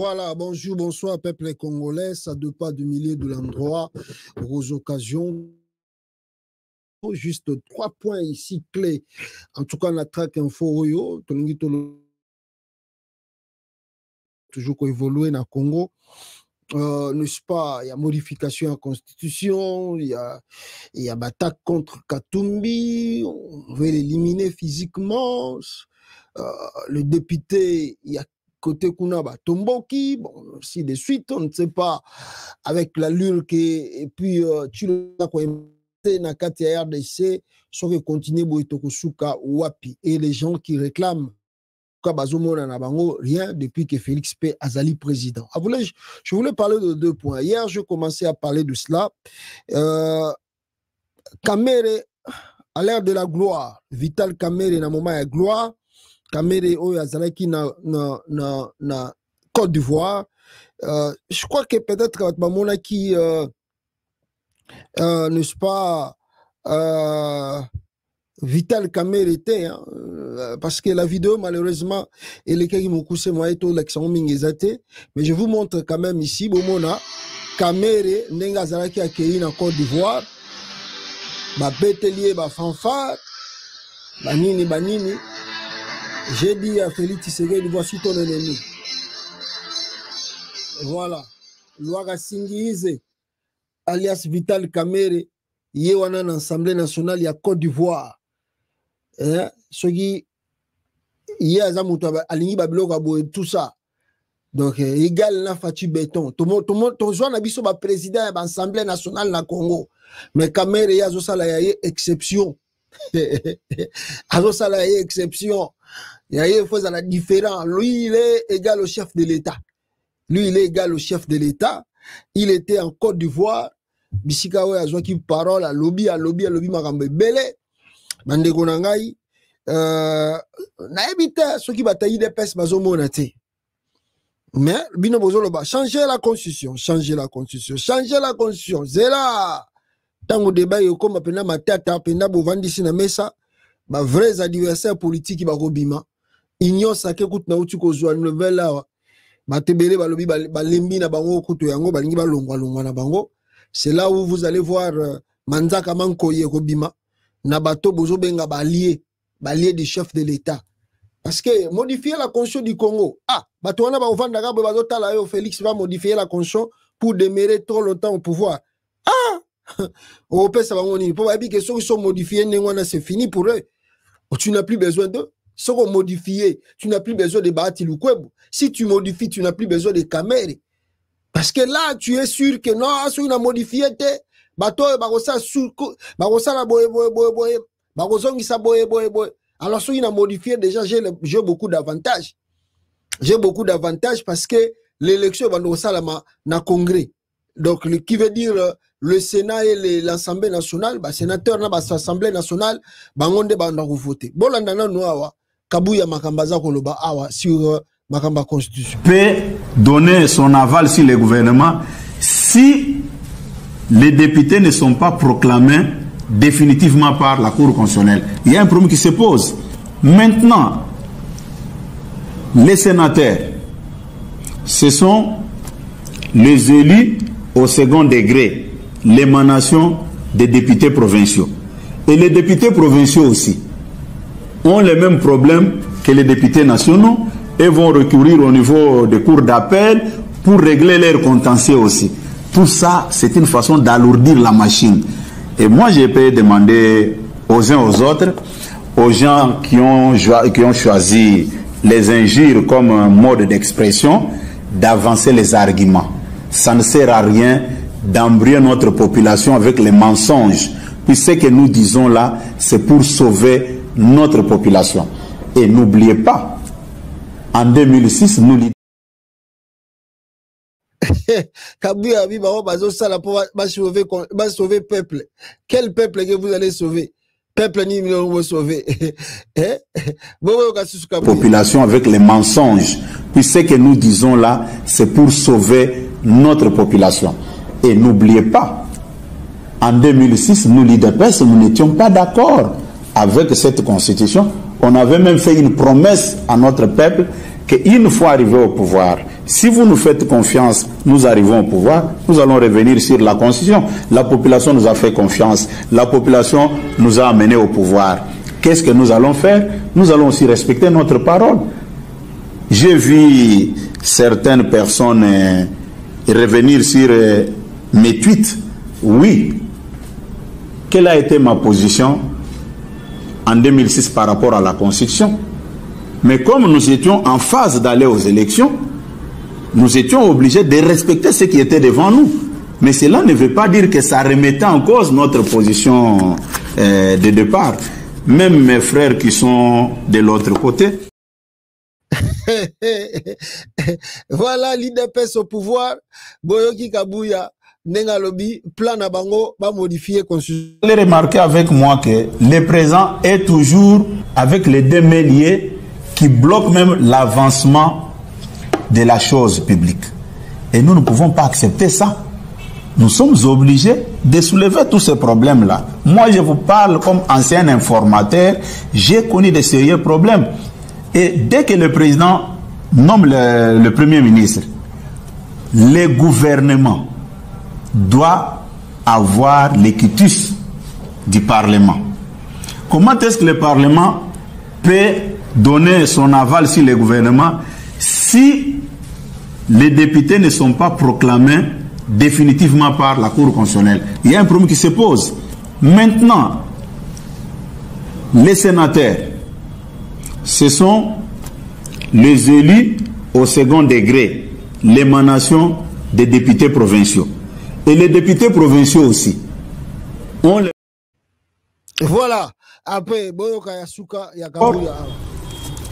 Voilà, bonjour, bonsoir, peuple congolais, à 2 pas de milliers de l'endroit, aux occasions. Juste 3 points ici clés. En tout cas, la track info, toujours évoluer dans le Congo. N'est-ce pas, il y a modification à la Constitution, il y a attaque contre Katumbi, on veut l'éliminer physiquement. Le député, il y a côté Kunaba Tomboki, bon, ainsi de suite, on ne sait pas, avec l'allure et puis tu l'as na kati ya RDC, soit continuer Boitokosuka ou Wapi, et les gens qui réclament rien depuis que Félix P. Azali président. Je voulais parler de 2 points. Hier, je commençais à parler de cela. Kamere, à l'ère de la gloire, Vital Kamere, na moment de gloire, Kamere Azalaki na Côte d'Ivoire. Je crois que peut-être Mamona qui n'est-ce pas Vital Kamere était, hein, parce que la vidéo malheureusement elle est mais je vous montre quand même ici Bomona Kamere Nenga Azalaki accueilli en Côte d'Ivoire, Betelier, fanfare, banini. J'ai dit à Félix Tshisekedi, voici ton ennemi. Voilà. Loaga Singize, alias Vital Kamere, Yewana l'Assemblée nationale, il y a Côte d'Ivoire. Ce qui y a Alingi Babiloko et tout ça. Donc, égal na Fati Béton. Ton joueur n'a pas président de l'Assemblée nationale na Congo. Mais Kamere, il y a exception. Exception. Il y a une fois la différence. Lui, il est égal au chef de l'État. Il était en Côte d'Ivoire. Bisikawe a joué qui parole à lobby marambe belé. Bande konangai. Na ebita ceux qui bataillent des pestes bazo monate. Mais bino bozo loba changer la constitution. Zela. Tango débat yo comme pena matata pena bovandisi na mesa. Ba vrais adversaires politiques ba robima. Ignon sake kout na uti ko zwa nouvelle là. Matebele balobi balembi na bango kutu yango balingi balongwa na bango. C'est là où vous allez voir Manzaka Mankoye Robima na bato bozo benga balié du chef de l'État. Parce que modifier la constitution du Congo, bato wana ba ovanda ba bazo tala yo Félix va modifier la constitution pour demeurer trop longtemps au pouvoir. Au pays ça va ngoni pour dire que ceux qui sont modifiés c'est fini pour eux. Tu n'as plus besoin d'eux. Ceux qui ont modifié, tu n'as plus besoin de Bahati Lukwebo. Si tu modifies, tu n'as plus besoin de Kamere. Parce que là, tu es sûr que non, si on a modifié, alors si on a modifié, déjà, j'ai beaucoup d'avantages. J'ai beaucoup d'avantages parce que l'élection va nous faire dans Congrès. Donc, qui veut dire le Sénat et l'Assemblée nationale, sénateur dans l'Assemblée nationale, bangonde banda voter. Bon, là, nous Kabuya Makambaza Koloba Awa sur Makamba Constitution. Peut donner son aval sur le gouvernement si les députés ne sont pas proclamés définitivement par la Cour constitutionnelle. Il y a un problème qui se pose. Maintenant, les sénateurs, ce sont les élus au second degré, l'émanation des députés provinciaux. Et les députés provinciaux aussi ont les mêmes problèmes que les députés nationaux et vont recourir au niveau des cours d'appel pour régler leurs contentieux aussi. Tout ça, c'est une façon d'alourdir la machine. Et moi, je peux demander aux uns aux autres, aux gens qui ont choisi les injures comme un mode d'expression, d'avancer les arguments. Ça ne sert à rien d'embrouiller notre population avec les mensonges. Puis ce que nous disons là, c'est pour sauver notre population. Et n'oubliez pas, en 2006, nous Kabuya sauver le peuple. Quel peuple que vous allez sauver? Peuple ni vous sauver. Population avec les mensonges. Puis ce que nous disons là, c'est pour sauver notre population. Et n'oubliez pas, en 2006, nous, l'IDPS, nous n'étions pas d'accord avec cette constitution. On avait même fait une promesse à notre peuple qu'une fois arrivé au pouvoir, si vous nous faites confiance, nous arrivons au pouvoir, nous allons revenir sur la Constitution. La population nous a fait confiance, la population nous a amenés au pouvoir. Qu'est-ce que nous allons faire? Nous allons aussi respecter notre parole. J'ai vu certaines personnes revenir sur mes tweets. Oui. Quelle a été ma position en 2006 par rapport à la Constitution? Mais comme nous étions en phase d'aller aux élections, nous étions obligés de respecter ce qui était devant nous. Mais cela ne veut pas dire que ça remettait en cause notre position de départ. Même mes frères qui sont de l'autre côté. Voilà l'IDPS au pouvoir. Boyoki Kabouya, Nengalobi, plan à Bango, va modifier constitution. Vous allez remarquer avec moi que le présent est toujours avec les démêliers qui bloquent même l'avancement de la chose publique. Et nous ne pouvons pas accepter ça. Nous sommes obligés de soulever tous ces problèmes-là. Moi, je vous parle comme ancien informateur, j'ai connu de sérieux problèmes. Et dès que le président nomme le Premier ministre, le gouvernement doit avoir l'équitus du Parlement. Comment est-ce que le Parlement peut donner son aval sur le gouvernement si les députés ne sont pas proclamés définitivement par la Cour constitutionnelle? Il y a un problème qui se pose. Maintenant, les sénateurs, ce sont les élus au second degré, l'émanation des députés provinciaux. Et les députés provinciaux aussi. Voilà. Après, Boyoka Yasuka,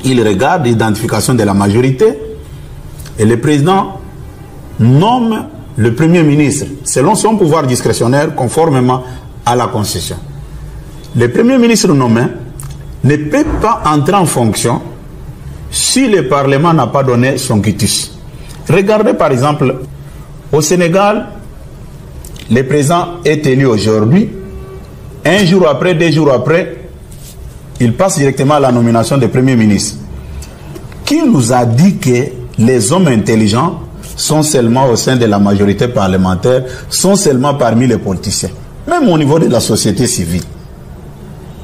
il regarde l'identification de la majorité et le président nomme le Premier ministre selon son pouvoir discrétionnaire conformément à la Constitution. Le Premier ministre nommé ne peut pas entrer en fonction si le Parlement n'a pas donné son quitus. Regardez par exemple, au Sénégal, le président est élu aujourd'hui. Un jour après, 2 jours après, il passe directement à la nomination du Premier ministre. Qui nous a dit que les hommes intelligents sont seulement au sein de la majorité parlementaire, sont seulement parmi les politiciens? Même au niveau de la société civile,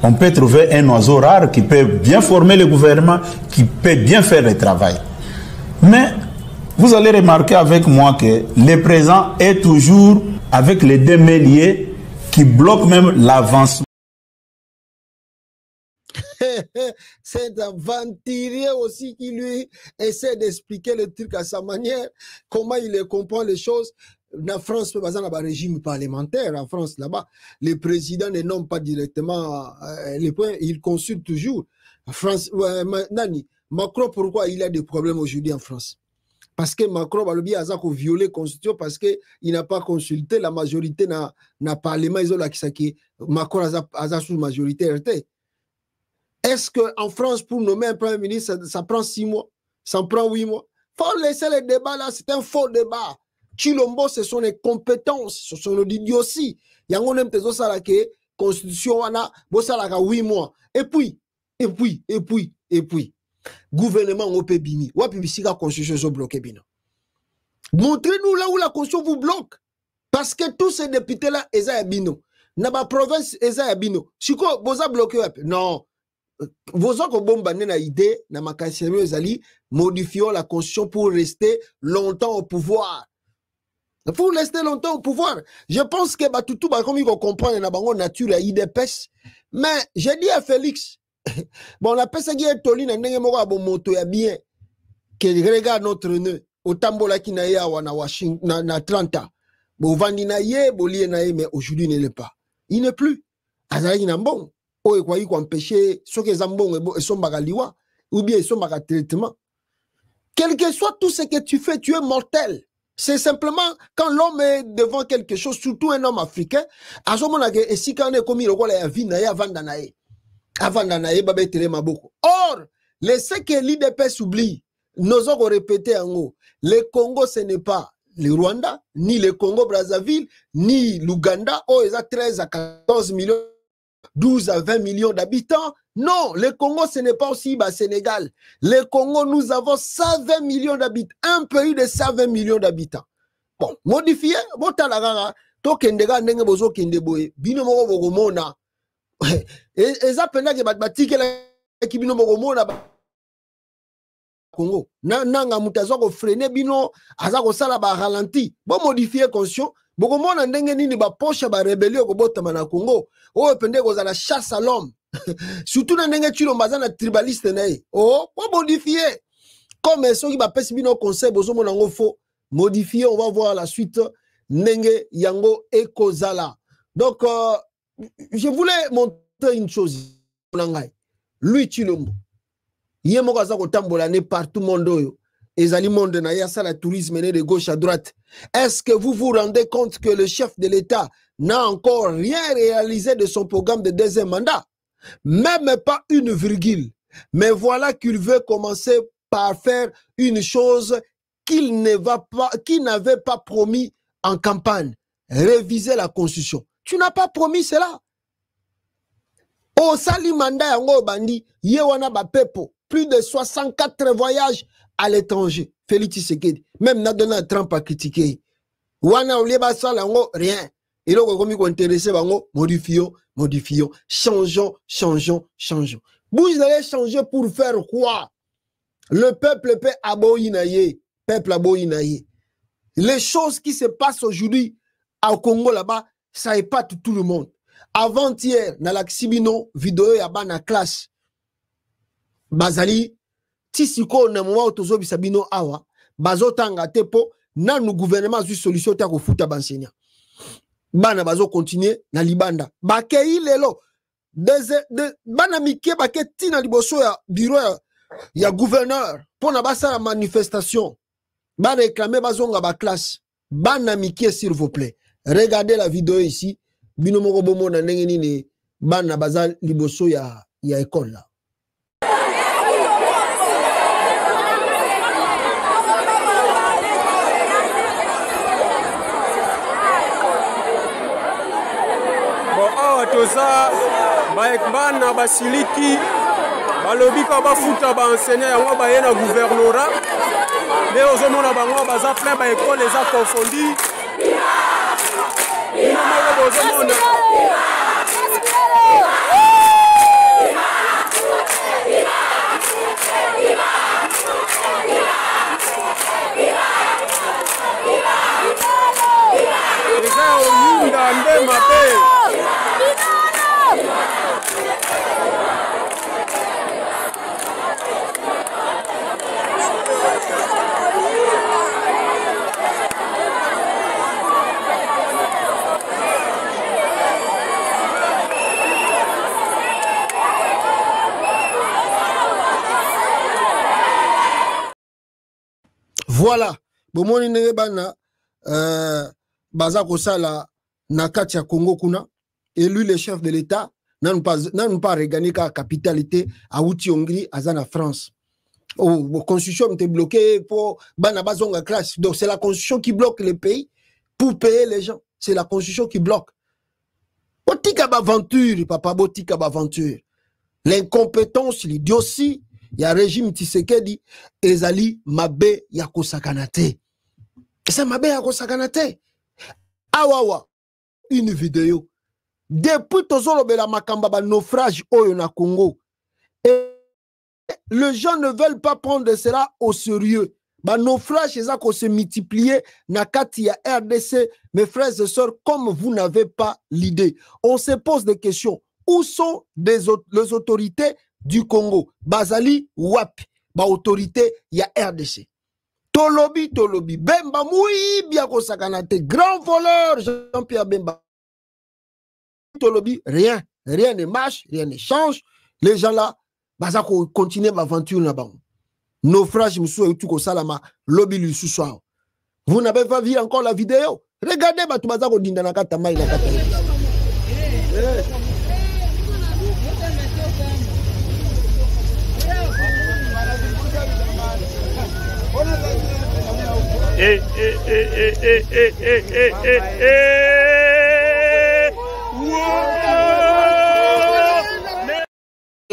on peut trouver un oiseau rare qui peut bien former le gouvernement, qui peut bien faire le travail. Mais vous allez remarquer avec moi que le présent est toujours avec les démêliers qui bloquent même l'avancement. C'est un aventurier aussi qui lui essaie d'expliquer le truc à sa manière, comment il comprend les choses. En France, par exemple, il y a un régime parlementaire. En France, là-bas, les présidents ne nomment pas directement les points, ils consultent toujours. En France, Nani, Macron, pourquoi il a des problèmes aujourd'hui en France? Parce que Macron a violé la Constitution parce qu'il n'a pas consulté la majorité dans le Parlement. Macron a sous majorité. Est-ce qu'en France, pour nommer un Premier ministre, ça prend 6 mois? Ça prend 8 mois? Il faut laisser le débat là, c'est un faux débat. Chilombo, ce sont les compétences, ce sont l'idiotie. Il y a un homme ça la constitution, on a 8 mois. Et puis, gouvernement au Pébini, ou à la constitution bloquée. Montrez-nous là où la constitution vous bloque. Parce que tous ces députés-là, ils sont bino. Dans la province, ils sont bino. Si vous avez bloqué, non. Vous avez une idée, dans ma modifions la constitution pour rester longtemps au pouvoir. Pour rester longtemps au pouvoir. Je pense que tout comme il comprend la nature et IDPS. Mais j'ai dit à Félix, bon, la personne qui est toline, bon moto ya bien, que regarde notre nœud, au tambola qui n'a ya na Washington, na 30 ans. Bon, vandi na ye, boli na ye, mais aujourd'hui il n'est pas. Il n'est plus. Azali na bon. O e kwa yi kwa empêcher, ce que zambon et son bagaliwa, ou bien son traitement. Quel que soit tout ce que tu fais, tu es mortel. C'est simplement quand l'homme est devant quelque chose, surtout un homme africain, à ce moment-là, et si quand on est commis le rôle de vie, avant d'anaïe, or, ce que l'IDPS oublie, nous avons répété en haut, le Congo, ce n'est pas le Rwanda, ni le Congo-Brazzaville, ni l'Ouganda, oh, ils ont 13 à 14 millions 12 à 20 millions d'habitants. Non, le Congo, ce n'est pas aussi Sénégal. Le Congo, nous avons 120 millions d'habitants. Un pays de 120 millions d'habitants. Bon, modifié, bon, talagara, to kendega ndenge bozo kendeboe, bino moko bogomona. Et ça pena ke batike la ki bino bogomona Congo. Nanga mutazo ko freiner bino, aza ko sala ba ralenti. Bon modifier conscient. Bogomona ndenge nini ba poche ba rébellion ko botama na Congo. O pende ko za la chasse à l'homme. Surtout na ndenge tulo mbaza na tribaliste na ye. Oh, bon modifier. Comme ceux qui ba pesi bino conseil bozo mona ngo faux. Modifier, on va voir la suite. Nenge yango ekozala. Donc je voulais montrer une chose. Lui Chilombo. Yemo kaza ko tambola ne partout monde oyo. Ezali monde na ya sala tourisme de gauche à droite. Est-ce que vous vous rendez compte que le chef de l'État n'a encore rien réalisé de son programme de deuxième mandat? Même pas une virgule. Mais voilà qu'il veut commencer par faire une chose qu'il n'avait pas promis en campagne. Réviser la Constitution. Tu n'as pas promis cela. Au sali mandat yango bandi, yewana ba pepo. Plus de 64 voyages à l'étranger. Félix Tshisekedi. Même Donald Trump a critiqué. Wana olieba sala yango rien. Et là, on est intéressé, modifions, changeons. Vous allez changer pour faire quoi? Le peuple peut aboyinaye. Peuple aboyinaye. Les choses qui se passent aujourd'hui au Congo là-bas, ça épate tout le monde. Avant-hier, dans la Xibino, vidéo yaba na classe. Bazali, tisiko na mwa otozo bisabino awa, bazotanga tepo, na nou gouvernement a eu solution ta ko futa benseignant. Bana bazo continuer na libanda. Bake ilelo. Bana mike bake tina liboso ya bureau ya gouverneur pour na basa la manifestation. Bana réclamer bazonga ba classe. Bana mike s'il vous plaît. Regardez la vidéo ici. Bino moko bomo na ndenge nini bana baza liboso ya école là. Toza bana basiliki balobi ka bafuta ba enseignant yango baye na gouvernorat mais ozomona bango baza plein ba école eza confondi eza oyinda nde mabe. Voilà. Bomoni nenge bana baza kosala na kati ya Congo kuna. Et lui, le chef de l'État, n'a pas regagné la capitalité à Outi-Hongrie, à Zana, France. Oh, la constitution était bloquée pour bana bazonga classe. Donc c'est la constitution qui bloque les pays pour payer les gens. C'est la constitution qui bloque. Botika baventure, papa, botika baventure. L'incompétence, l'idiotie, il y a un régime Tshisekedi, ezali mabe yako sakanate. C'est mabe yako sakanate. Awawa, une vidéo. Depuis tozolobela makamba ba naufrage oyo na Congo. Et les gens ne veulent pas prendre cela au sérieux. Ba naufrage eza ko se multiplier na kati ya RDC, mes frères et sœurs, comme vous n'avez pas l'idée. On se pose des questions. Où sont les autorités du Congo? Bazali wapi ba autorité ya RDC. Tolobi Bemba moui bien ko sakanate, grand voleur Jean-Pierre Bemba. Tolobi rien ne marche, rien ne change. Les gens là bazako continuer l'aventure là-bas. Naufrage monsieur tout ko salama lobby lui sous soir. Vous n'avez pas vu encore la vidéo? Regardez batu bazako dinda na kata mai na kata.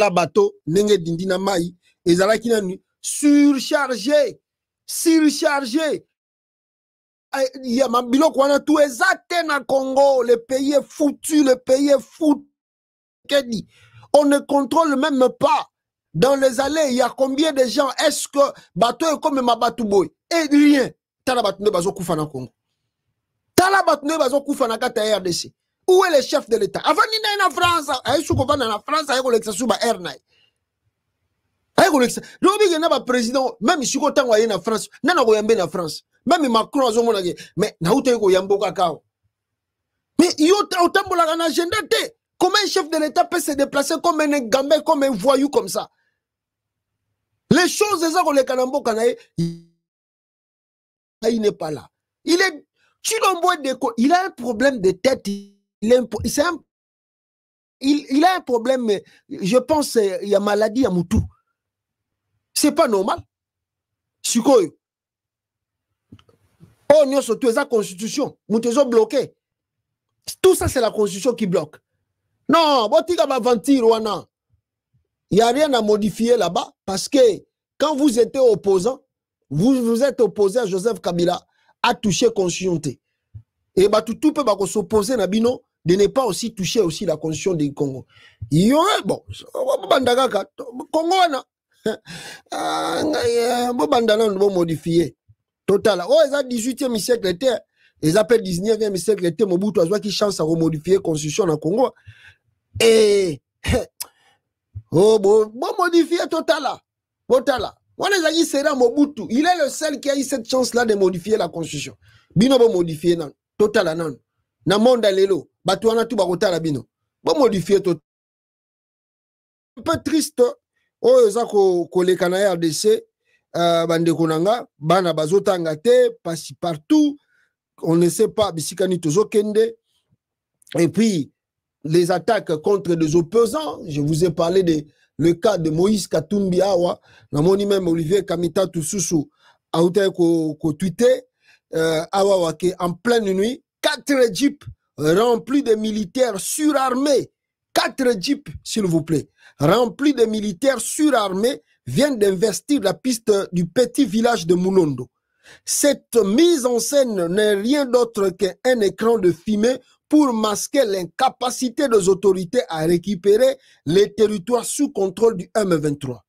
la bateau nenge dindina mai ezalaki nani surchargé. Il y a biloko wana tout ezate na Congo, le pays est foutu, on ne contrôle même pas. Dans les allées, il y a combien de gens? Est-ce que bateau est comme ma bateau boy? Et rien. Tala bateau ne bazo koufa na Congo. Tala bateau ne bazo koufa na kata RDC. Où est le chef de l'État? Avant ni na France, ayi souko na France, ayi ko lexa suba airnay. Ayi ko lexa. Lobi gena ba président, même si ko tango ayi na France, nana ko yambe na France. Même Macron azo mona ke, mais na uta ko yambo kakao. Mais yo otambola na agenda te. Comment un chef de l'État peut se déplacer comme un gambé, comme un voyou comme ça? Les choses, il n'est pas là. Il est, il a un problème de tête. Il a un problème, je pense, il y a maladie à Moutou. C'est pas normal. Oh, nous sommes tous la constitution. Nous sommes bloqués. Tout ça, c'est la constitution qui bloque. Non, il n'y a rien à modifier là-bas parce que quand vous étiez opposant, vous êtes opposé à Joseph Kabila à toucher constitution. Et tout peut s'opposer à Bino de ne pas aussi toucher aussi la constitution du Congo. Il y aurait, bon, Congo, on modifier. Total. Oh, ils ont 18e siècle, ils appellent 19e siècle, Mobutu a qui chance à remodifier la constitution dans Congo. Et oh bon modifier total. On les a dit c'est Mobutu. Il est le seul qui a eu cette chance là de modifier la constitution. Bino bon modifier non total non. Na monde lelo batuana tu bakotala bino. Bon modifier total. Un peu triste. Oh za ko koleka na RDC bande konanga bana bazotanga te passe partout. On ne sait pas bisikani tozokende. Et puis les attaques contre des opposants, je vous ai parlé de le cas de Moïse Katumbi Awa, namoni même Olivier Kamita Tususu a tweeté Awa qui en pleine nuit 4 jeeps remplis de militaires surarmés, 4 jeeps s'il vous plaît, remplis de militaires surarmés viennent d'investir la piste du petit village de Moulondo. Cette mise en scène n'est rien d'autre qu'un écran de fumée pour masquer l'incapacité des autorités à récupérer les territoires sous contrôle du M23.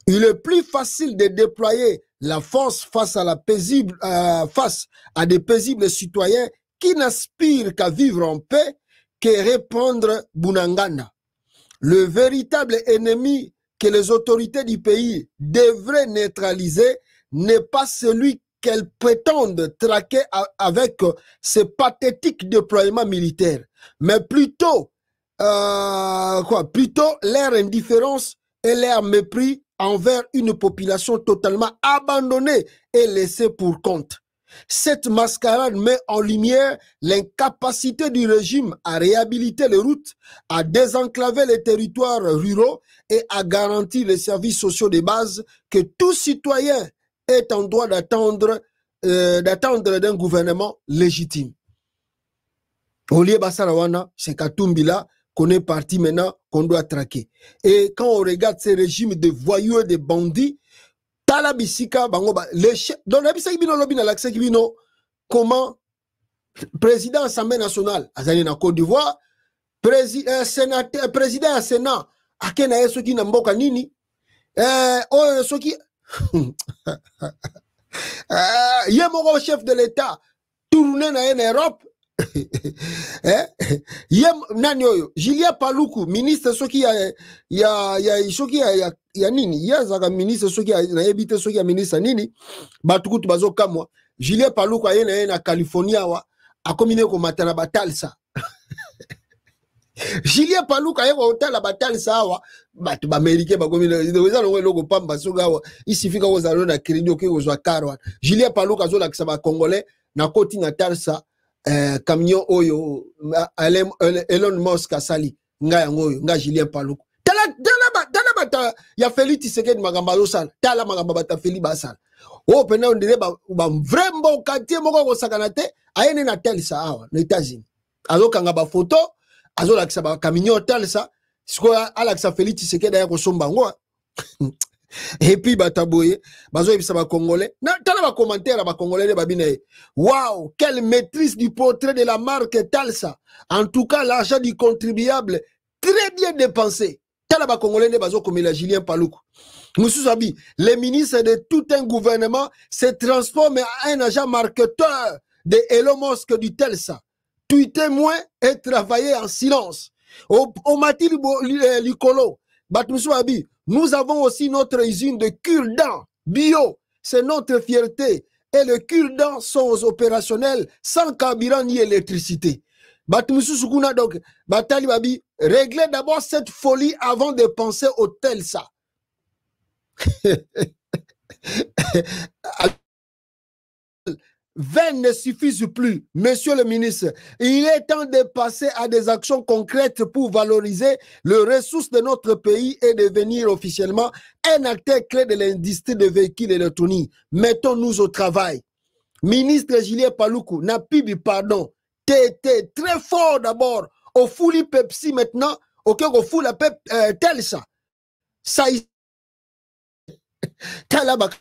Il est plus facile de déployer la force face à des paisibles citoyens qui n'aspirent qu'à vivre en paix que répandre Bunangana. Le véritable ennemi que les autorités du pays devraient neutraliser n'est pas celui qu'elles prétendent traquer avec ces pathétiques déploiements militaires, mais plutôt leur indifférence et leur mépris envers une population totalement abandonnée et laissée pour compte. Cette mascarade met en lumière l'incapacité du régime à réhabiliter les routes, à désenclaver les territoires ruraux et à garantir les services sociaux de base que tout citoyen est en droit d'attendre d'un gouvernement légitime. Olie Bassarawana, c'est Katumbi là qu'on est parti maintenant, qu'on doit traquer. Et quand on regarde ces régimes de voyous et de bandits, Talabisika, comment président de l'Assemblée nationale, Azali na Côte d'Ivoire, président du Sénat, Akena Soki Namboka Nini, Soki. Il y a mon chef de l'État tourné en Europe. Julien Paluku, ministre Soki ya nini, ya zaka ministre Soki na ebite Soki ya ministre nini, batukutu bazoka moi. Julien Paluku ayena na California wa akomine ko matana batalsa. Julien Paluku ayeko hotela batalsa wa batu ba américain ba komine weza longo loko pamba soga wa isifika ko zalo na crédit ko zo karwa. Julien Paluku azola kisa ba congolais na koti na talsa camion oyo Elon Musk asali nga yango nga Julien Paluku tala bata ya Félix Tshisekedi magamba yosala tala magamba bata Félix basala o pena on dirait ba vraiment quartier moko ko sakana te ayene na telsa awa na États-Unis azokanga ba photo azolakisa ba camion telsa Ce qu'on a Alexa Félix, c'est qu'il y a un sombango. Et puis, bataboye, bazo yebisa ba Congolais. Na tala ba commentaire ba Congolais de babine. Waouh, quelle maîtrise du portrait de la marque Talsa. En tout cas, l'argent du contribuable très bien dépensé. Tala ba Congolais de bazo comme la Julien Paluku. Monsieur Sabi, les ministres de tout un gouvernement se transforment en un agent marketeur de Elon Musk du Telsa. Tweeter moins et travailler en silence. Au Matil Licolo, Monsieur Sabi, nous avons aussi notre usine de cure-dents bio. C'est notre fierté. Et les cure-dents sont opérationnels sans carburant ni électricité. Monsieur Sukuna, donc, Batali Babi, réglez d'abord cette folie avant de penser au Telsa. Vain ne suffisent plus, monsieur le ministre. Il est temps de passer à des actions concrètes pour valoriser les ressources de notre pays et devenir officiellement un acteur clé de l'industrie des véhicules électroniques. Mettons-nous au travail. Ministre Julien Paluku, n'a plus pardon. T'es très fort d'abord. Au fouli Pepsi maintenant, ok, au fouli la Pep Telsa. Ça y Talabak.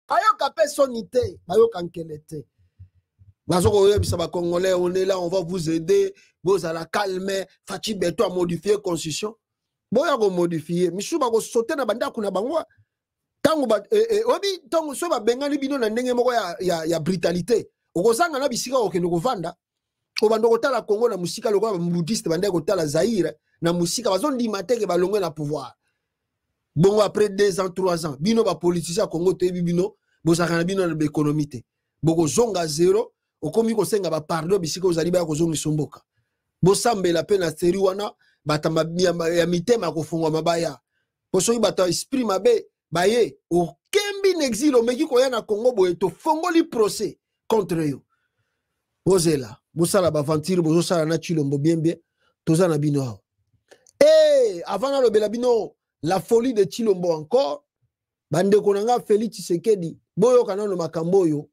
Ayoka personnalité, ayoka nkelete. Congolais, on est là, on va vous aider. Vous allez calmer, Fati Beto a modifié la constitution. Bon, il a modifié. Michou va sauter na banda kuna bangwa. Tango ba obi tango so ba bengani bino na ndenge moko ya brutalité. Okosanga na bisika okende kovanda. Obando kotala Congo na musika lokola ba bouddhiste banda kotala Zaire na musika bazondi mateke balongwe na pouvoir. Bon, après 2 ans, 3 ans, bino ba politicien Congo te bino, bo sakana bino na économie te. Boko zonga zéro, okomi ko senga ba pardon bisika ozali ba ko zongi somboka. Bo sambe la pena seri wana, batama ya mitema ko fungwa mabaya. Po soyi bata esprit mabe, baye, o kembi n'exil o meki ko ya na Congo bo eto fongoli procès contre yo. Bozela, bo sala ba aventure, bo sala na chilombo bien bien, toza na bino. Eh, avant na lobela bino la folie de Chilombo encore, bande konanga Félix Tshisekedi, boyo kanano makamboyo,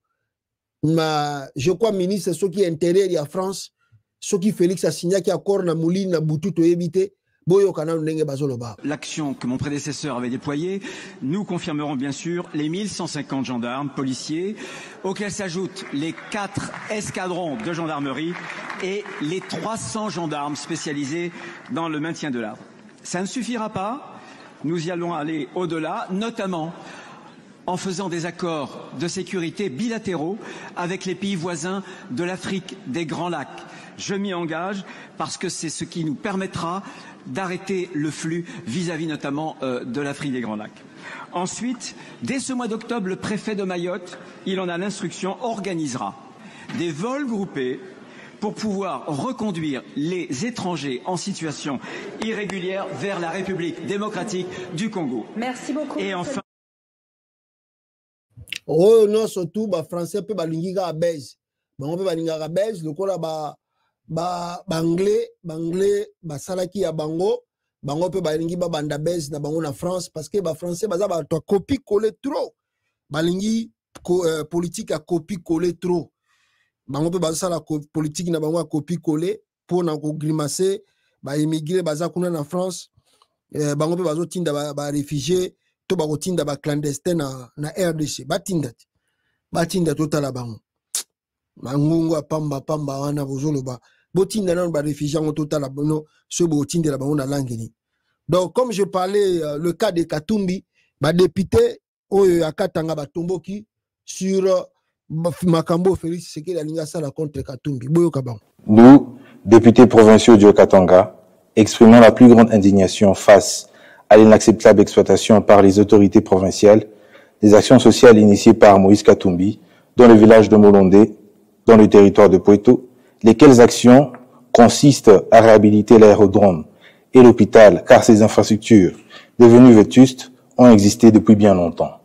je crois ministre ce qui est intérieur de la France, ce qui Félix a signé qui accord na Mouline na Boututo évité, boyo kanano ndenge bazoloba. L'action que mon prédécesseur avait déployée, nous confirmerons bien sûr les 1150 gendarmes, policiers, auxquels s'ajoutent les 4 escadrons de gendarmerie et les 300 gendarmes spécialisés dans le maintien de l'ordre. Ça ne suffira pas. Nous y allons aller au-delà, notamment en faisant des accords de sécurité bilatéraux avec les pays voisins de l'Afrique des Grands Lacs. Je m'y engage parce que c'est ce qui nous permettra d'arrêter le flux vis-à-vis notamment de l'Afrique des Grands Lacs. Ensuite, dès ce mois d'octobre, le préfet de Mayotte, il en a l'instruction, organisera des vols groupés pour pouvoir reconduire les étrangers en situation irrégulière vers la République démocratique du Congo. Merci beaucoup. Et enfin... Oh non, surtout, les Français peuvent balingi à baise. On peut balingi à baise, le cola anglais, salaki à bango, bango peut balingi banda baise na bango na France parce que les Français baza ba copie coller trop. Balingi politique à copie coller trop. Bango pe baza la politique na bango a copie coller pour na ko grimacer ba immigré baza kuna na France bango pe bazo tinda ba réfugié to ba tinda ba clandestin na RDC batinda totala bango bangungu pamba wana bozoloba botinda na ba réfugié ngo totala bono so bo tinda la bango na langini. Donc comme je parlais le cas de Katumbi ba député oyo akatanga ba tomboki sur Nous, députés provinciaux du Haut-Katanga, exprimons la plus grande indignation face à l'inacceptable exploitation par les autorités provinciales des actions sociales initiées par Moïse Katumbi dans le village de Molondé, dans le territoire de Poeto, lesquelles actions consistent à réhabiliter l'aérodrome et l'hôpital car ces infrastructures, devenues vétustes, ont existé depuis bien longtemps.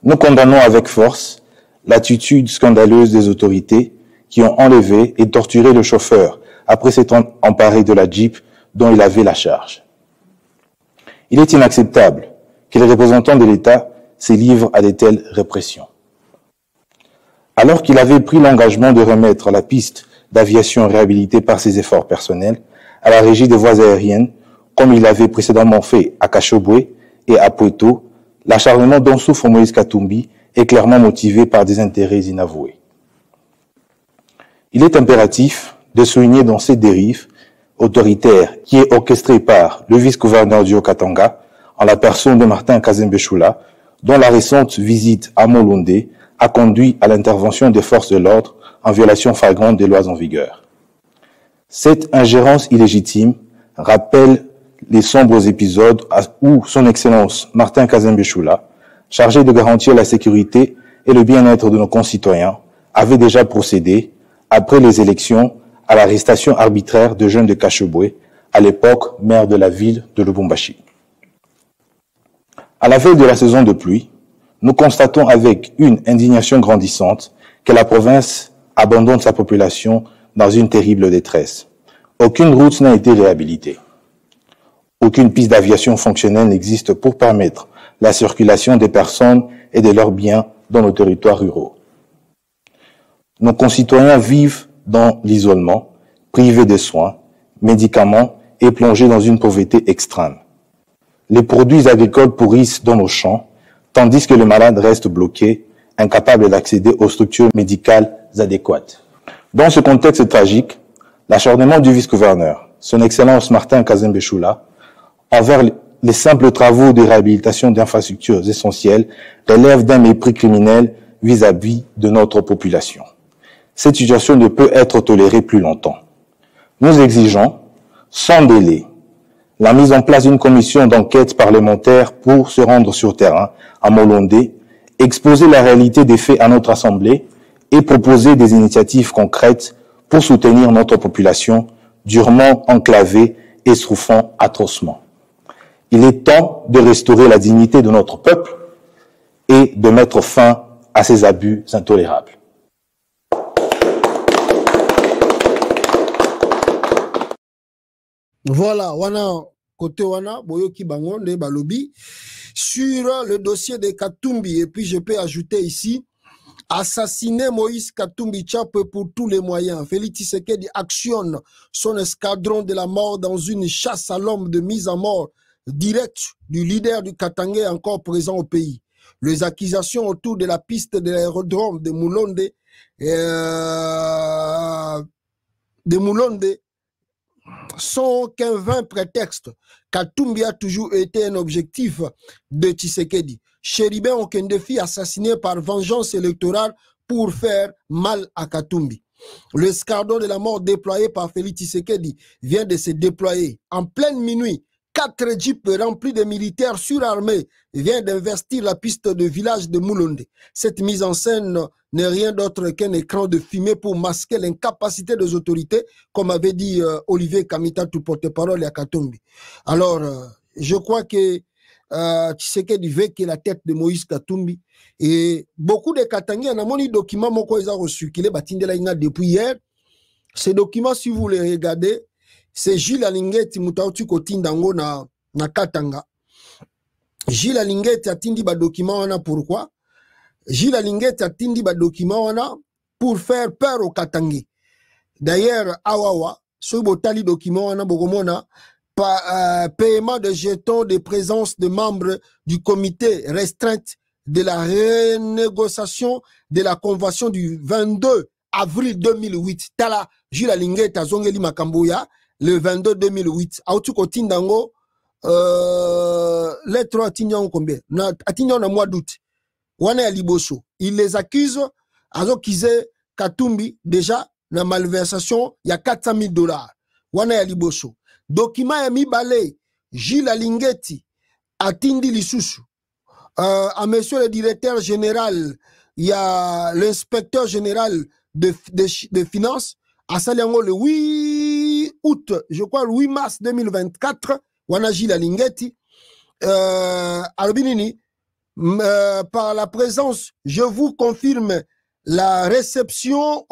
Nous condamnons avec force l'attitude scandaleuse des autorités qui ont enlevé et torturé le chauffeur après s'être emparé de la Jeep dont il avait la charge. Il est inacceptable que les représentants de l'État se livrent à de telles répressions. Alors qu'il avait pris l'engagement de remettre la piste d'aviation réhabilitée par ses efforts personnels à la régie des voies aériennes, comme il l'avait précédemment fait à Kashobwe et à Poeto, l'acharnement dont souffre Moïse Katumbi est clairement motivé par des intérêts inavoués. Il est impératif de souligner dans ces dérives autoritaires qui est orchestrée par le vice-gouverneur du Haut-Katanga en la personne de Martin Kazembe Choula, dont la récente visite à Molondé a conduit à l'intervention des forces de l'ordre en violation flagrante des lois en vigueur. Cette ingérence illégitime rappelle les sombres épisodes où son Excellence Martin Kazembe Choula, chargé de garantir la sécurité et le bien-être de nos concitoyens, avait déjà procédé, après les élections, à l'arrestation arbitraire de jeunes de Kashobwe, à l'époque maire de la ville de Lubumbashi. À la veille de la saison de pluie, nous constatons avec une indignation grandissante que la province abandonne sa population dans une terrible détresse. Aucune route n'a été réhabilitée. Aucune piste d'aviation fonctionnelle n'existe pour permettre la circulation des personnes et de leurs biens dans nos territoires ruraux. Nos concitoyens vivent dans l'isolement, privés de soins, médicaments et plongés dans une pauvreté extrême. Les produits agricoles pourrissent dans nos champs, tandis que les malades restent bloqués, incapables d'accéder aux structures médicales adéquates. Dans ce contexte tragique, l'acharnement du vice-gouverneur, son Excellence Martin Kazembe Choula, envers les simples travaux de réhabilitation d'infrastructures essentielles relève d'un mépris criminel vis-à-vis de notre population. Cette situation ne peut être tolérée plus longtemps. Nous exigeons, sans délai, la mise en place d'une commission d'enquête parlementaire pour se rendre sur terrain à Molondé, exposer la réalité des faits à notre Assemblée et proposer des initiatives concrètes pour soutenir notre population durement enclavée et souffrant atrocement. Il est temps de restaurer la dignité de notre peuple et de mettre fin à ces abus intolérables. Voilà, wana côté wana boyoki bango nde balobi sur le dossier de Katumbi. Et puis je peux ajouter ici, assassiner Moïse Katumbi Tchape pour tous les moyens. Félix Tshisekedi actionne son escadron de la mort dans une chasse à l'homme de mise à mort directe du leader du Katangais encore présent au pays. Les accusations autour de la piste de l'aérodrome de Moulonde sont qu'un vain prétexte. Katumbi a toujours été un objectif de Tshisekedi. Chéribin Okendefi assassiné par vengeance électorale pour faire mal à Katumbi. Le escadron de la mort déployé par Félix Tshisekedi vient de se déployer en pleine minuit. 4 jeeps remplis de militaires surarmés viennent d'investir la piste de village de Moulonde. Cette mise en scène n'est rien d'autre qu'un écran de fumée pour masquer l'incapacité des autorités, comme avait dit Olivier Kamita, tout porte-parole à Katumbi. Alors, je crois que Tshisekedi veut que la tête de Moïse Katumbi et beaucoup de Katangais, on a mon document moko ils ont reçu qu'il est batindela inga depuis hier. Ces documents, si vous les regardez, c'est Gilles Alingeti Moutauti Kotindango na Katanga. Gilles Alingeti atindi ba document wana pourquoi? Gilles Alingeti atindi ba document wana pour faire peur au Katangais. D'ailleurs, Awawa, ce botali document wana bogomona paiement de jetons de présence de membres du comité restreinte de la renégociation de la convention du 22 avril 2008. Tala Gilles Alingeti azongeli makamboya le 22 2008. Autu kotindango lettre atinyango combien? Atinyango na mois d'août. Wana ya liboso. Il les accuse azokize Katumbi déjà na malversation ya $400,000. Wana ya liboso. Document ya mibale Gilles Alingeti atindi lisusu à monsieur le directeur général, il y a l'inspecteur général de finances à Saliango le 8 août, je crois le 8 mars 2024, wana Gilles Alingeti Albinini par la présence, je vous confirme la réception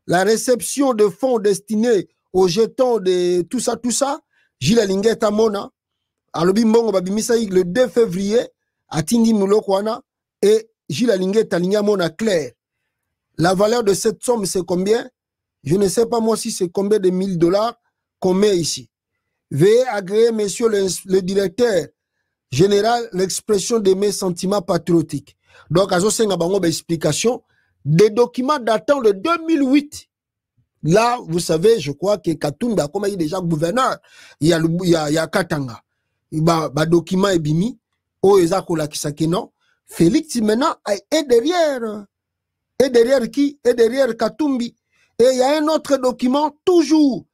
la réception de fonds destinés aux jetons de tout ça, Gilles Alingeti Mona, Alobimbongo Babimisa le 2 février, à Tindi Moulokwana, et Gilles Alingeti Mona clair. La valeur de cette somme, c'est combien? Je ne sais pas moi si c'est combien de $1000 qu'on met ici. Veuillez agréer, monsieur le directeur général, l'expression de mes sentiments patriotiques. Donc, à ce moment explication des documents datant de 2008. Là, vous savez, je crois que Katumbi a comme il est déjà gouverneur. Il y a Katanga. Il y a un document ebimi. Oh, Ezakola Kisakeno. Félix maintenant est derrière. Et derrière qui? Et derrière Katumbi. Et il y a un autre document, toujours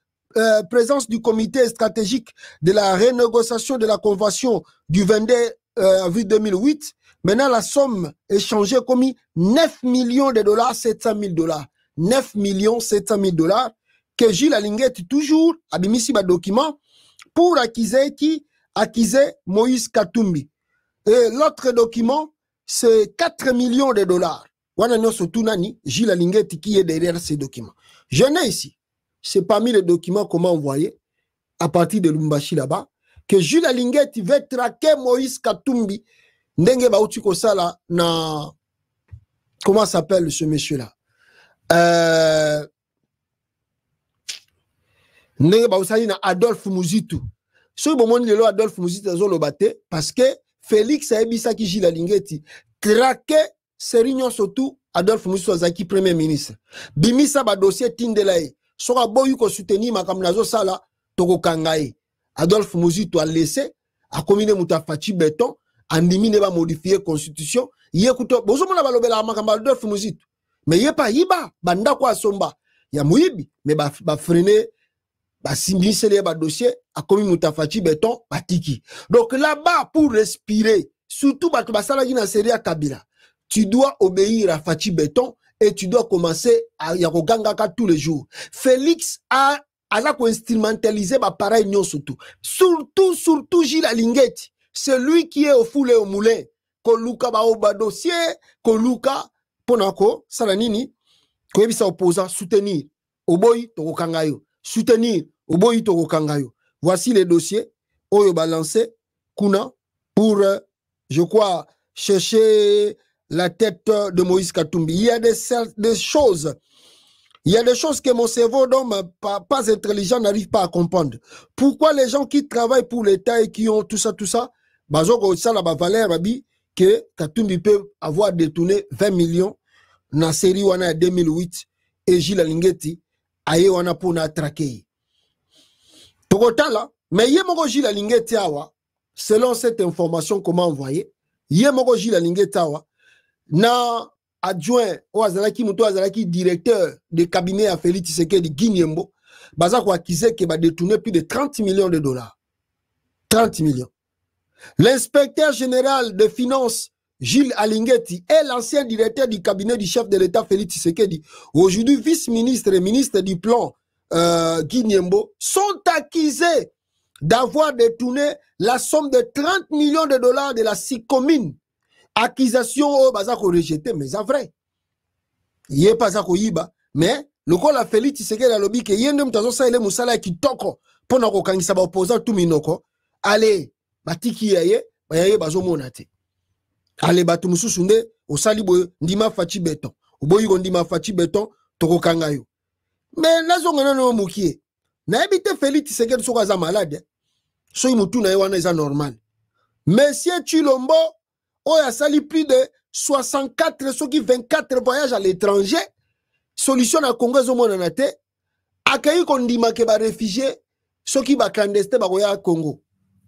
présence du comité stratégique de la renégociation de la convention du 22 avril 2008. Maintenant, la somme est changée comme $9 millions, $700,000. $9 700 000 que Gilles Alinguet toujours a mis ici un document pour accuser qui? Accuser Moïse Katumbi. Et l'autre document, c'est $4 millions. Gilles Alinguet qui est derrière ces documents. Je n'ai ici, c'est parmi les documents comment envoyer à partir de Lumbashi là-bas, que Gilles Alinguet veut traquer Moïse Katumbi. Ndenge bauti ko sala na comment s'appelle ce monsieur-là? Ndenge bausali na Adolphe Muzitu. So bomoni lelo Adolphe Muzitu azolo bate parce que Félix a ebisa ki Gilles Alinguet traquer Serignon surtout Adolphe Muzitu azaki premier ministre. Bimisa ba dossier tindelae. Sora boyu ko soutenir makam nazo sala toko kangae. Adolphe Muzitu a laissé a commune mutafachi béton andimi ne ba modifier constitution. Yekuto bozo mona balobela makamba Adolphe Muzitu. Mais yé pas yiba banda kwa somba. Ya muibi mais ba freiner ba simbisele ba dossier a commune mutafachi béton batiki. Donc là-bas pour respirer surtout ba basala gina série à Kabila. Tu dois obéir à Fachi Béton et tu dois commencer à Yarogangaka tous les jours. Félix a instrumentalisé ma pareil non surtout. Surtout Gilles Alinguet. C'est lui qui est au foulé au moulin. Koluka ba oba dossier, Koluka ponako salanini, koyebisa opposant soutenir. Oboyi toko kangayo. Soutenir. Oboyi toko kangayo. Voici les dossiers. Oyo balancé kuna pour je crois chercher la tête de Moïse Katumbi. Il y a des choses. Il y a des choses que mon cerveau d'homme pas intelligent n'arrive pas à comprendre. Pourquoi les gens qui travaillent pour l'État et qui ont tout ça, bazoko ça la valeur babi que Katumbi peut avoir détourné 20 millions dans la série wana 2008 et Gilles Alinguet aye wana pour na traquer. Tokota là, mais yemoko Gilles Alinguet awa selon cette information comment envoyer, yemoko Gilles Alinguet awa na adjoint ou azalaki muto azalaki directeur de cabinet à Félix Tshisekedi Guinyembo baza ko accusé que ba détourner plus de $30 millions. 30 millions. L'inspecteur général de finances Gilles Alinguet est l'ancien directeur du cabinet du chef de l'État Félix Tshisekedi, aujourd'hui vice-ministre et ministre du plan Guinyembo, sont accusés d'avoir détourné la somme de $30 millions de la SICOMINE. Accusation au bazako rejeté, mais c'est vrai. Il est pas zako yiba, mais le col a Félix Tshisekedi a lobby que yende mutazo sa ile musala ki toko pona ko kangisa ba opposant tout minoko. Allez, batiki yaye, bayaye bazo monate. Allez batu mususunde osali boyo ndima fachi beton. Oboyi ko ndima fachi beton toko kangayo. Mais nazo ngana no mukie. Na ebite Félix Tshisekedi soko za malade. So imutu na yewana eza normal. Monsieur Chilombo il a sali plus de 64, ceux qui 24 voyages à l'étranger. Solution à Congo, accueillir qu'on dit que les réfugiés, ceux qui sont clandestins, à Congo.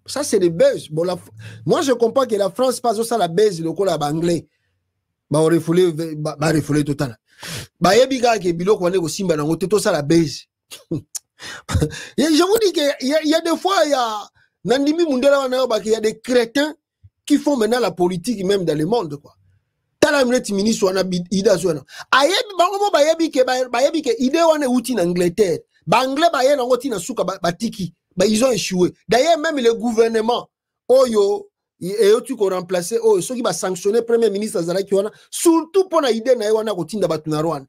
Ça, c'est des buzz. Bon, moi, je comprends que la France passe ça la buzz, le col à anglais. Bah, on refoulé total. Bah, yebiga ke bilo ko nego simba na ngoto ça la buzz. Je vous dis que il y a des fois il y a nandimi mundela wana ba qu'il y a des crétins qui font maintenant la politique même dans le monde quoi. Talamret ministre wana ida zona. Ayebi bango bayebi ke ide wana uti na Angleterre. Ba anglais ba yena ngoti na suka batiki. Bah, ils ont échoué. D'ailleurs, même le gouvernement, Oyo, et tu qu'on remplacer, ceux qui va sanctionner Premier ministre Zalakiwana, surtout pour la idée na kotinda batu na Rwanda.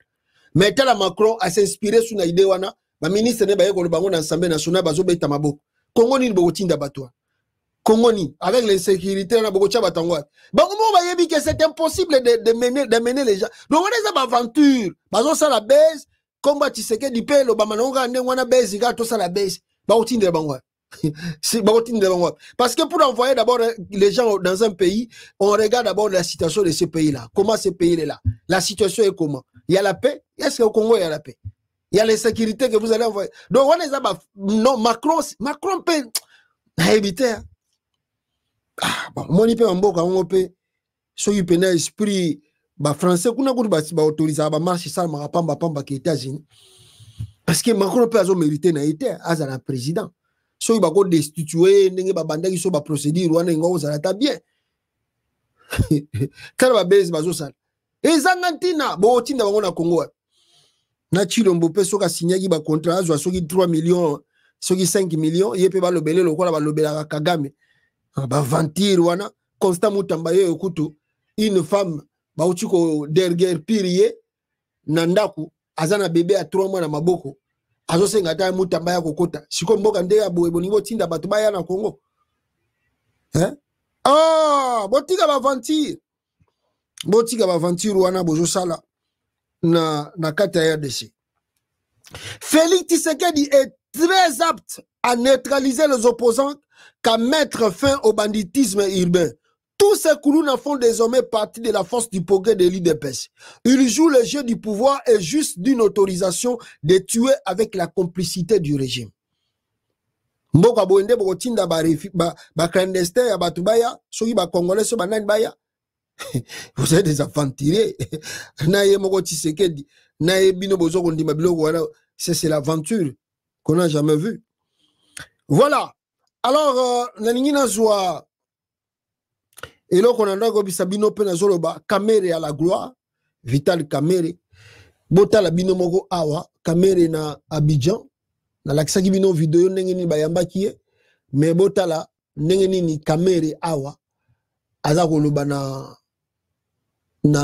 Mais tel Macron a s'inspiré sur la idée wana, ba ministre ne ba yeko le bango na Assemblée nationale bazo beta maboko. Congo ni bokotinda batu. Congo ni avec l'insécurité na bokocha batangwa. Bango mo ba yebi que c'est impossible de mener les gens. Donc on est à aventure, bazo ça la baisse. combat Tshisekedi pe lo bamanonga ndengwana base ga to sala base ba otinde bangwa. Parce que pour envoyer d'abord les gens dans un pays, on regarde d'abord la situation de ce pays-là. Comment ce pays est là? La situation est comment? Il y a la paix? Est-ce qu'au Congo il y a la paix? Il y a l'insécurité que vous allez envoyer. Donc on est là, non, Macron peut éviter. Ah, bon, mon ipé mboka on peut so y pena esprit ba français kuna ko ba autoriser ba marche ça ma pamba que États-Unis. Parce que Macron peut avoir mérité na été as un président. So il va destituer ndenge ba bandaki so ba procédure wana ngo za ta bien. Kala ba base bazo sala. Ezangantina bo tinda bango na Congo. Na Chilombo pe so ka signaki ba contrat azwa soki 3 millions, soki 5 millions, yepe ba lobele lokola ba lobela Kagame. Ba ventir wana Constant Mutamba yo kutu une femme ba utiko derrière pirier nandaku azana bébé à 3 mois na maboko. Azo senga ta Mutamba ya kokota siko mboka nde ya boye bonibo tinda bato baya na Congo botika ba venture wana bozo sala na kata ya RDC. Félix Tshisekedi est très apte à neutraliser les opposants qu'à mettre fin au banditisme urbain. Tous ces Koulouna font désormais partie de la force du progrès de l'UDPS. Ils jouent le jeu du pouvoir et juste d'une autorisation de tuer avec la complicité du régime. Mboka boende botinda ba clandestin ya batubaya, soki ba congolais so banani baya. Vous êtes des enfants tirés. Naye moko Tshisekedi, naye bino bozo kondima biloko wana, c'est l'aventure qu'on n'a jamais vue. Voilà. Alors naningi nazwa et là, on a dit Sabino Penazoloba, Kamere à la gloire, Vital Kamere, Bota la bino mogo awa, Kamere na Abidjan, na laksaki bino vidéo nengeni bayamba kie, mais Bota la nengeni ni Kamere awa, azakoloba na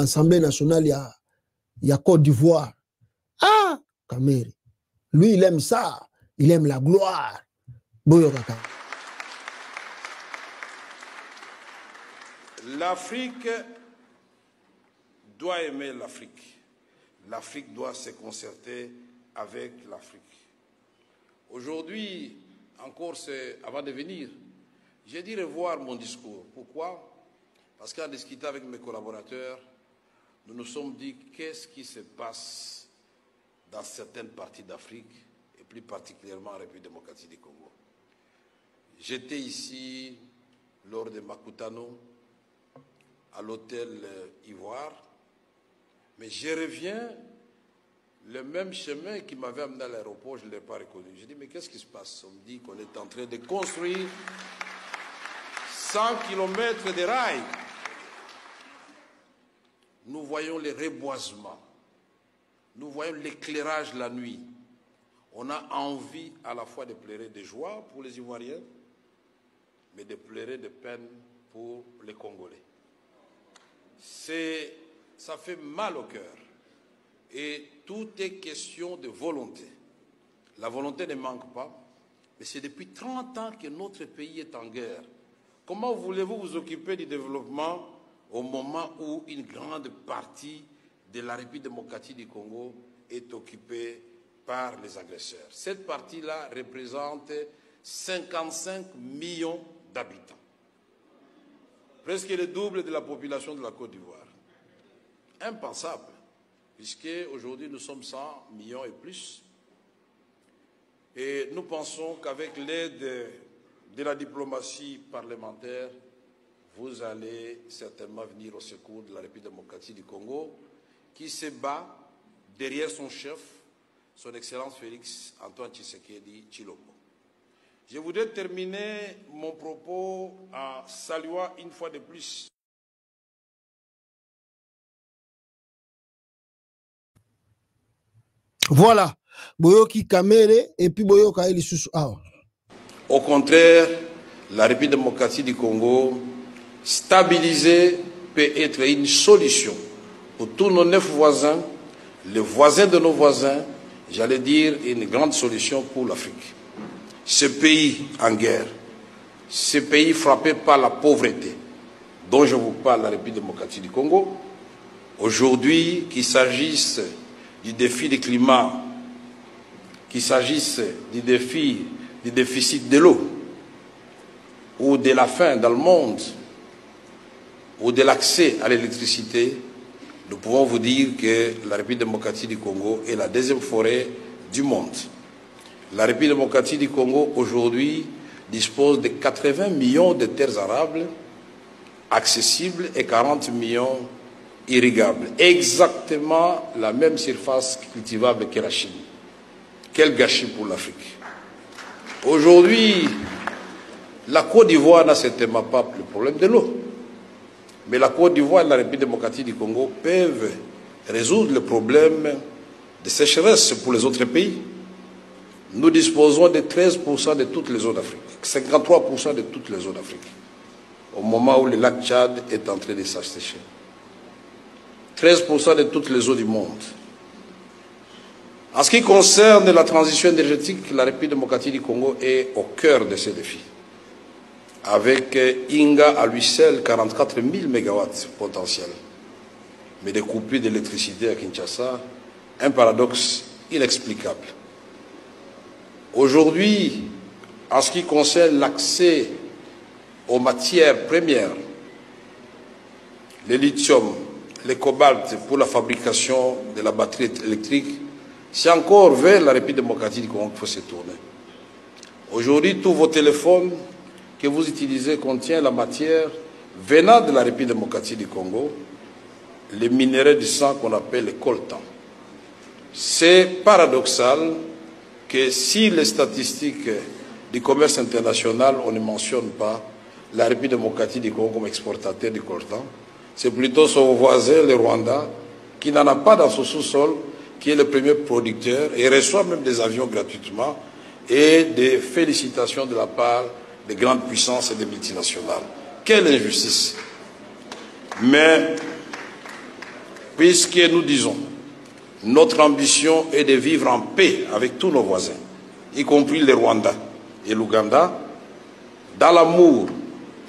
Assemblée nationale ya Côte d'Ivoire. Ah, Kamere. Lui, il aime ça, il aime la gloire. Boyo kaka. L'Afrique doit aimer l'Afrique. L'Afrique doit se concerter avec l'Afrique. Aujourd'hui, encore avant de venir, j'ai dû revoir mon discours. Pourquoi? Parce qu'en discutant avec mes collaborateurs, nous nous sommes dit qu'est-ce qui se passe dans certaines parties d'Afrique, et plus particulièrement en République démocratique du Congo. J'étais ici lors de Makutano, à l'hôtel Ivoire, mais je reviens le même chemin qui m'avait amené à l'aéroport, je ne l'ai pas reconnu. J'ai dit, mais qu'est-ce qui se passe? On me dit qu'on est en train de construire 100 km de rails. Nous voyons les reboisements, nous voyons l'éclairage la nuit. On a envie à la fois de pleurer de joie pour les Ivoiriens, mais de pleurer de peine pour les Congolais. Ça fait mal au cœur. Et tout est question de volonté. La volonté ne manque pas, mais c'est depuis 30 ans que notre pays est en guerre. Comment voulez-vous vous occuper du développement au moment où une grande partie de la République démocratique du Congo est occupée par les agresseurs? Cette partie-là représente 55 millions d'habitants. Presque le double de la population de la Côte d'Ivoire. Impensable, puisque aujourd'hui nous sommes 100 millions et plus. Et nous pensons qu'avec l'aide de la diplomatie parlementaire, vous allez certainement venir au secours de la République démocratique du Congo, qui se bat derrière son chef, son Excellence Félix Antoine Tshisekedi Tshilombo. Je voudrais terminer mon propos en saluant une fois de plus. Voilà. Boyoki Kamere et puis Boyoka Elisusu Awa. Au contraire, la République démocratique du Congo, stabilisée, peut être une solution pour tous nos 9 voisins, les voisins de nos voisins, j'allais dire une grande solution pour l'Afrique. Ce pays en guerre, ce pays frappé par la pauvreté, dont je vous parle, la République démocratique du Congo, aujourd'hui, qu'il s'agisse du défi du climat qu'il s'agisse du déficit de l'eau, ou de la faim dans le monde, ou de l'accès à l'électricité, nous pouvons vous dire que la République démocratique du Congo est la deuxième forêt du monde. La République démocratique du Congo, aujourd'hui, dispose de 80 millions de terres arables accessibles et 40 millions irrigables. Exactement la même surface cultivable que la Chine. Quel gâchis pour l'Afrique. Aujourd'hui, la Côte d'Ivoire n'a certainement pas le problème de l'eau. Mais la Côte d'Ivoire et la République démocratique du Congo peuvent résoudre le problème de sécheresse pour les autres pays. Nous disposons de 13% de toutes les eaux d'Afrique, 53% de toutes les eaux d'Afrique, au moment où le lac Tchad est en train de s'assécher. 13% de toutes les eaux du monde. En ce qui concerne la transition énergétique, la République démocratique du Congo est au cœur de ces défis. Avec Inga à lui seul 44 000 MW potentiels. Mais des coupures d'électricité à Kinshasa, un paradoxe inexplicable. Aujourd'hui, en ce qui concerne l'accès aux matières premières, le lithium, le cobalt pour la fabrication de la batterie électrique, c'est encore vers la République démocratique du Congo qu'il faut se tourner. Aujourd'hui, tous vos téléphones que vous utilisez contient la matière venant de la République démocratique du Congo, les minéraux du sang qu'on appelle les coltan. C'est paradoxal que si les statistiques du commerce international, on ne mentionne pas la République démocratique du Congo comme exportateur du coltan, c'est plutôt son voisin, le Rwanda, qui n'en a pas dans son sous-sol, qui est le premier producteur et reçoit même des avions gratuitement et des félicitations de la part des grandes puissances et des multinationales. Quelle injustice! Mais, puisque nous disons, notre ambition est de vivre en paix avec tous nos voisins, y compris le Rwanda et l'Ouganda, dans l'amour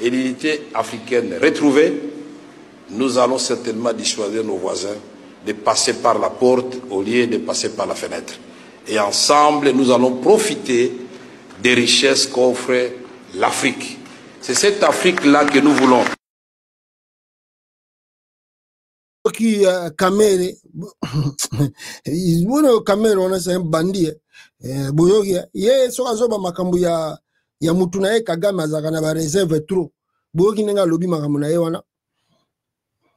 et l'unité africaine retrouvée, nous allons certainement dissuader nos voisins de passer par la porte au lieu de passer par la fenêtre. Et ensemble, nous allons profiter des richesses qu'offre l'Afrique. C'est cette Afrique-là que nous voulons. Qui Kamere, bueno Kamere on a un bandit. Boyogi, ye so azoba makambu ya mutu na ye Kagame azakana ba réserve trop. Boyogi nenga lobi makambu na ye wana.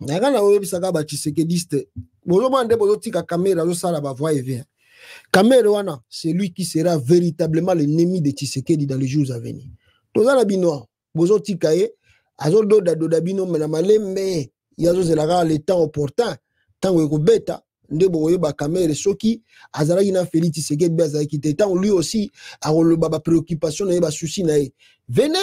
Nagana oyebisaka ba Tshisekediste. Bozo bande bozo tika Kamere azo sala ba voix et vient. Kamere wana, c'est lui qui sera véritablement l'ennemi de Tshisekedi dans les jours à venir. Tozala bino bozo tika ye azo doda bino mena malembe yazo zelaka le temps opportun tango ekobeta ndebo oyeba Kamere soki azalaki na Félix Tshisekedi bazaki te tant lui aussi a ba préoccupation na ba souci na ye. Venez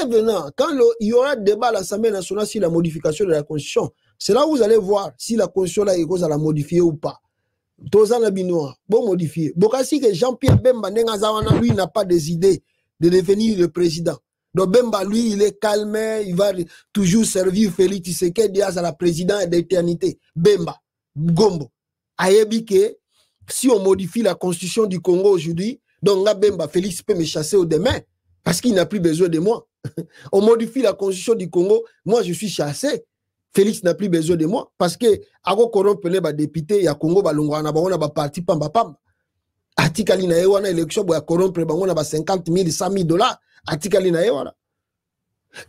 quand il y aura débat à l'Assemblée nationale sur la modification de la constitution, c'est là où vous allez voir si la constitution là est la modifier ou pas. Tozana binoa bon modifier. Bokasi que Jean-Pierre Bemba nenga zawana lui n'a pas des idées de devenir le président. Donc Bemba, lui, il est calme, il va toujours servir Félix Tshisekedi à la présidence d'éternité. Bemba, Gombo. Ayebi que si on modifie la constitution du Congo aujourd'hui, donc là, Bemba, Félix peut me chasser au demain parce qu'il n'a plus besoin de moi. On modifie la constitution du Congo, moi je suis chassé. Félix n'a plus besoin de moi parce que ako corrompre les députés ya Congo balongwana ba ona ba parti pamba pamba. Atikali na yewana élection boya corrompre ba ona ba 50 000 100 000 dollars. Atikali na yewana.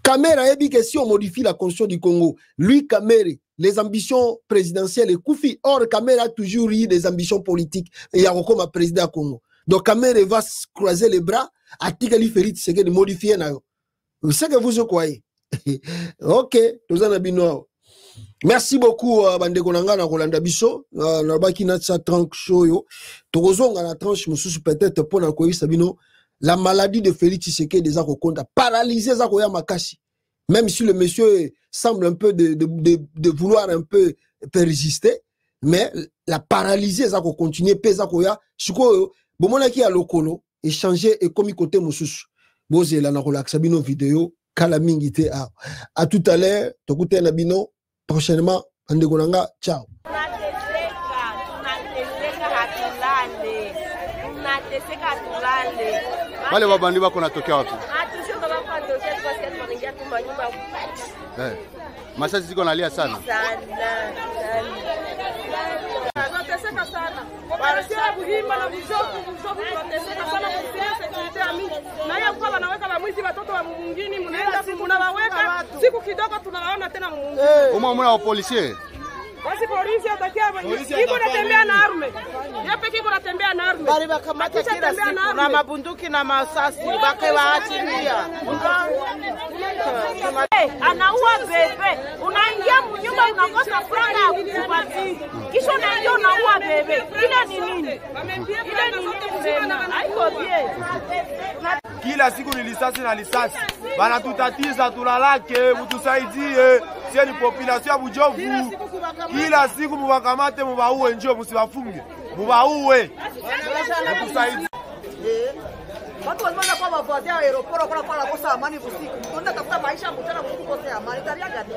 Kamere a dit que si on modifie la constitution du Congo, lui Kamere, les ambitions présidentielles et Koufi, or Kamere a toujours eu des ambitions politiques et il y a encore ma président Congo. Donc Kamere va croiser les bras, Atikali Félix c'est de modifier na yo. Vous savez que vous croyez. OK, nous en abino. Merci beaucoup bande konanga na Rolanda biso na baki na sa tranche show yo. Tokozonga na tranche mususu peut-être pour na koyi sabino. La maladie de Félix Tshisekedi des Akokonda, paralysé Zakoya Makashi. Même si le monsieur semble un peu de vouloir un peu résister, mais la paralysie Zako continue, Zakoya, Suko, Bomonaki à Lokolo, échanger et comme côté Moussous. Bozé la relax, Sabino vidéo, Kalamingité à tout à l'heure, Tokute Nabino, prochainement, Andegonanga, ciao. Wale wabandi wako natokea wapi? Hatusho kama kwa tokea kwa sababu wanaingia tu manyumba. Masasi ziko nalia sana. Tunateseka sana. Wanasema Buhimba na Bujovu tunateseka sana kwa security ya mimi. Na hiyo kwa wanaweka wamwizi watoto wa mwingine mnaenda mnawaweka siku kidogo tunawaona tena mwingine. Mwana wa polisi. Basi polisi atakia iko natembea na arme. Yeye pekee iko natembea na arme. Bali bakamata kila siku na mabunduki na masasi bakawaachilia. Anaua bebe. Unaingia mnyumba unakosa franga ya kukupatia. Kisha unaingia unaua bebe. Ile ni nini? Ile ni nini tena? Haiko bien. Kila siku ni lisasi na lisasi. Wanatutatiza tulalake, mtusaidie. Sisi ni population ya Bujovu. Kila siku muwakamate mubaue njoo msiwafunge. Mubaue. Mtusaidie. Watu wanaanza kwa mavazi ya aeroport kwa kosa amani usiku. Tunataka tafuta maisha mchana usiku kosa amani. Taria gani?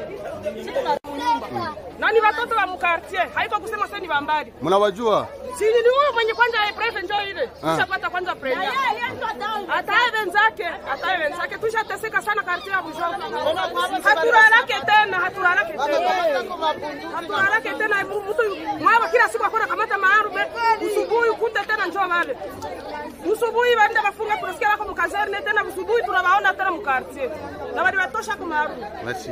Sisi tuna nyumba. Nani watoto wa mkartie? Haiko kusema sasa ni bambari. Mnawajua? Si ni wewe mwenye kwanza prefect njoo ile. Tushapata kwanza prefect. Ataye wenzake tushateseka sana kartie ya Bujovu. Haturalake tena. Haturalake tena mtu mwa kila siku akona kamata maarube. Usubuhi ukute tena njoo wale. Usubuhi waenda bafunga tunasikia wako mkazerne tena usubuhi tunawaona tena mkartie. Na wali watosha kwa maarube. Merci.